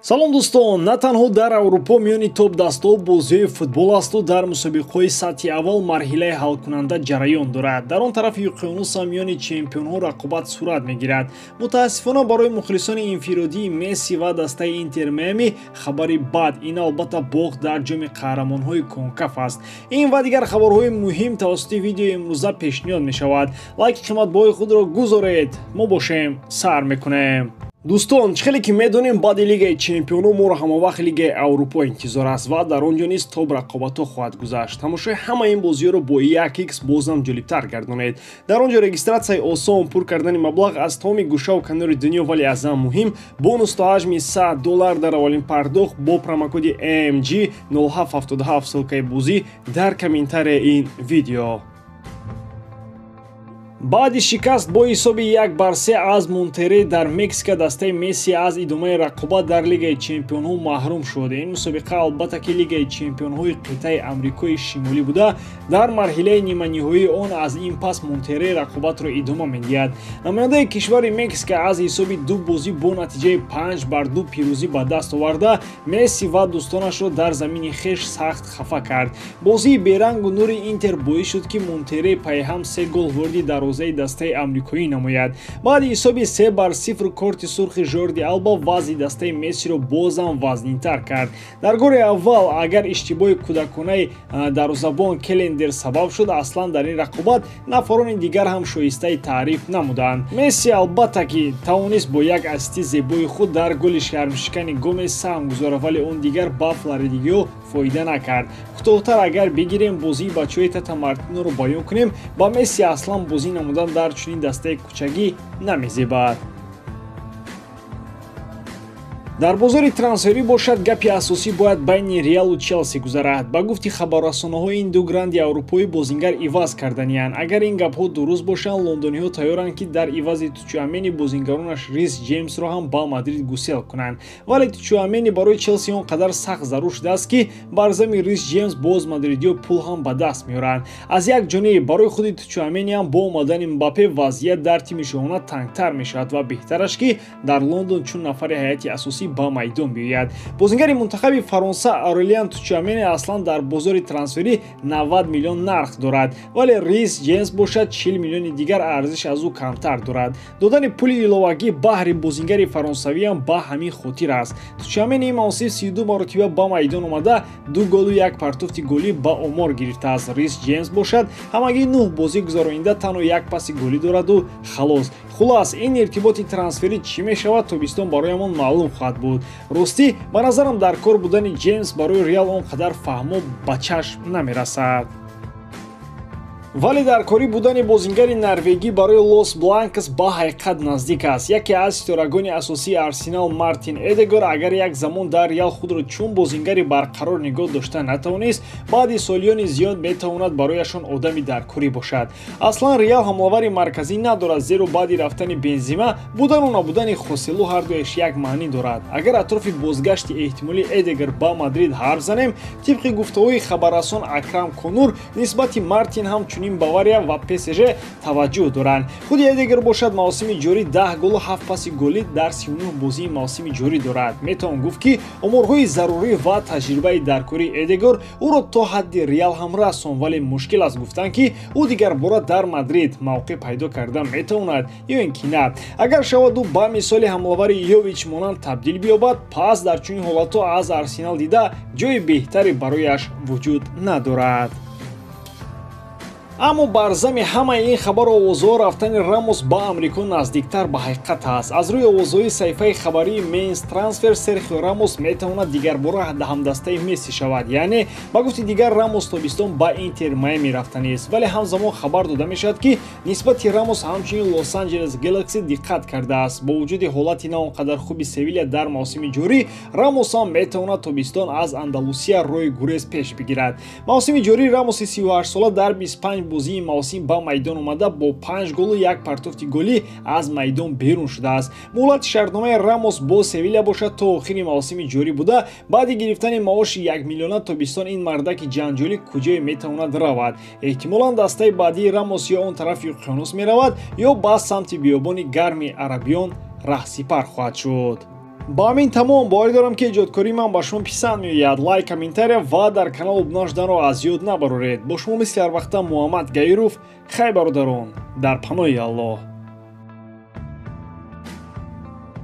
салом дӯстон, на танҳо дар Аврупо миёни топдастҳо бозиҳои футбол асту дар мусобиқаҳои сатҳи аввал марҳилаи ҳалкунанда ҷараён дорад. Дар он тарафи уқёнус ҳам миёни чемпионҳо рақобат сурат мегирад. Мутаассифона барои мухлисони инфиродии Месси ва дастаи Интер Майами хабари бад, ин албатта боғ дар ҷоми қаҳрамонҳои конкаф аст. Ин ва дигар хабарҳои муҳим тавассути видеои имрӯза пешниҳод мешавад. Лайки қиматбоҳои худро гузоред, мо бошем сар мекунем. Дӯстон, чӣ хеле ки медонем баъди Лигаи Чемпионҳо моро ҳамавақт Лигаи Аврупо интизор аст ва дар он ҷо низ тоб рақобатҳо хоҳад гузашт. Тамошои ҳама ин бозиҳоро бо 1x бозам ҷолибтар гардонед. Дар он ҷо регистратсияи осон, пур кардани маблағ аз тамоми гӯшаву канори дунё, вале аз ҳам муҳим бонус то ҳаҷми $100 дар аввалин пардохт бо промокоди AMG 0777 ссилкаи бозӣ дар комментарияи ин видео. баъди шикаст бо ҳисоби 1-3 аз Монтеррей дар Мексика, дастаи Месси аз идомаи рақобат дар Лигаи Чемпионҳо маҳрум шуд. Ин мусобиқа албатта ки Лигаи Чемпионҳои қитъаи Амрикои Шимолӣ буда, дар марҳилаи ниманиҳоии он аз ин пас Монтеррей рақобатро идома медиҳад. Намояндаи кишвари Мексика аз ҳисоби 2 бозӣ бо натиҷаи 5-2 пирӯзӣ ба даст оварда, Месси ва дӯстонашро дар замини хеш сахт хафа кард. Бозии берангу нури Интер боис шуд ки Монтеррей пайҳам 3 гол ворди дарвозаи дастаи амрикоӣ намояд. Баъди ҳисоби 3-0 корти сурхи Жорди Алба вазни дастаи Мессиро бозам вазнинтар кард. Дар гори аввал агар иштибоҳи кӯдаконаи дарвозабон Келлендер сабаб шуд, аслан дар ин рақобат нафарони дигар ҳам шоистаи таъриф намуданд. Месси албатта ки тавонист бо як асисти зебои худ дар голи шармшикани Гомес саҳм гузорад, вале он дигар ба флоридигиҳо фоида накард. Кӯтоҳтар агар бигирем бозии бачаҳои Тата Мартиноро баён кунем, ба Месси аслан бозӣ намудан дар чунин дастаи кӯчагӣ намезебад. дар бозори трансферӣ бошад, гапи асосӣ бояд байни Реалу Челси гузарад. Ба гуфти хабаррасонаҳо ин ду гранди аврупоӣ бозингар иваз карданиянд. Агар ин гапҳо дуруст бошанд, лондониҳо тайёранд ки дар ивази Тучуамени бозингаронаш Рис Джеймсро ҳам ба Мадрид гусел кунанд. Вале Тучуамени барои Челси он қадар сахт зарур шудааст ки бар замми Рис Джеймс боз мадридиҳо пул ҳам ба даст меоранд. Аз як ҷониб барои худи Тучуамени ҳам бо омадани Мбаппе вазъият дар тими шоҳона тангтар мешавад ва беҳтараш ки дар Лондон чун нафари ҳайати асосӣ ба майдон биёяд. Бозингари мунтахаби Фаронса Аурелиан Тучуамени аслан дар бозори трансферӣ 90 миллион нарх дорад, вале Рис Джеймс бошад 40 миллиони дигар арзиш аз ӯ камтар дорад. Додани пули иловагӣ баҳри бозингари фаронсавиам ба ҳамин хотир аст. Тучуамени ин мавсим 32 маротиба ба майдон омада 2 голу 1 партофти голӣ ба омор гирифтааст. Рис Джеймс бошад ҳамагӣ 9 бозӣ гузаронида танҳо 1 паси голӣ дораду халос. Хулас, ин иртиботи трансферӣ чӣ мешавад, тобистон бароямон маълум хоҳад буд. Ростӣ, ба назарам дар кор будани Джеймс барои Реал он қадар фаҳмо ба чашм намерасад. вале дар корӣ будани бозингари норвегӣ барои Лос Бланкос ба ҳақиқат наздик аст. Яке аз ситорагони асосии Арсенал Мартин Эдегор агар як замон дар Реал худро чун бозингари барқарор нигоҳ дошта натавонист, баъди солиёни зиёд метавонад барояшон одами даркорӣ бошад. Аслан Реал ҳамловари марказӣ надорад, зеро баъди рафтани Бензима будану набудани Хоселу ҳардуяш як маънӣ дорад. Агар атрофи бозгашти эҳтимолӣ Эдегор ба Мадрид ҳарф занем, тибқи гуфтаҳои хабаррасон Акрам Конур нисбати Мартин ҳам чунин Бавария ва ПСЖ таваҷҷӯҳ доранд. Худи Эдегор бошад мавсими ҷорӣ 10 голу 7 паси голӣ дар 39 бозии мавсими ҷорӣ дорад. Метавон гуфт ки оморҳои зарурӣ ва таҷрибаи даркории Эдегор ӯро то ҳадди Реал ҳам расон, вале мушкил аст гуфтан ки ӯ дигарбора дар Мадрид мавқеъ пайдо карда метавонад ё ин ки на. Агар шавад ӯ ба мисоли ҳамловари Йович монанд табдил биёбад, пас дар чунин ҳолатҳо аз Арсенал дида ҷои беҳтаре барояш вуҷуд надорад. аммо бар замми ҳамаи ин хабар овозҳо рафтани Рамос ба Амрико наздиктар ба ҳақиқат аст. Аз рӯи овозҳои саҳифаи хабарии Мейнс Трансфер, Серхио Рамос метавонад дигарбора ҳамдастаи Месси шавад. Яъне ба гуфти дигар Рамос тобистон ба Интер Майами рафтанист, вале ҳамзамон хабар дода мешавад ки нисбати Рамос ҳамчунин Лос Анҷелес Гэлакси диққат кардааст. Бо вуҷуди ҳолати на он қадар хуби Севилья дар мавсими ҷорӣ, Рамос ҳам метавонад тобистон аз Андалусия роҳи гурез пеш бигирад. Мавсими ҷорӣ Рамоси 38 сола дар 25 бозии мавсим ба майдон омада бо 5 голу 1 партофти голӣ аз майдон берун шудааст. муҳлати шартномаи Рамос бо Севилья бошад то охири мавсими ҷорӣ буда, баъди гирифтани маоши 1 миллиона тобистон ин мардаки ҷанҷолӣ куҷое метавонад равад. эҳтимолан дастаи баъдии Рамос ё он тарафи уқёнус меравад ё ба самти биёбони гарми Арабиён раҳсипар хоҳад шуд. ба ҳамин тамом боварӣ дорам ки эҷодкории ман ба шумо писанд меояд. Лайк, комментария ва дар канал обуна шуданро аз ёд набароред. Бо шумо мисли ҳар вақта Муҳаммад Гаиров. Хай бародарон, дар паноҳи Аллоҳ.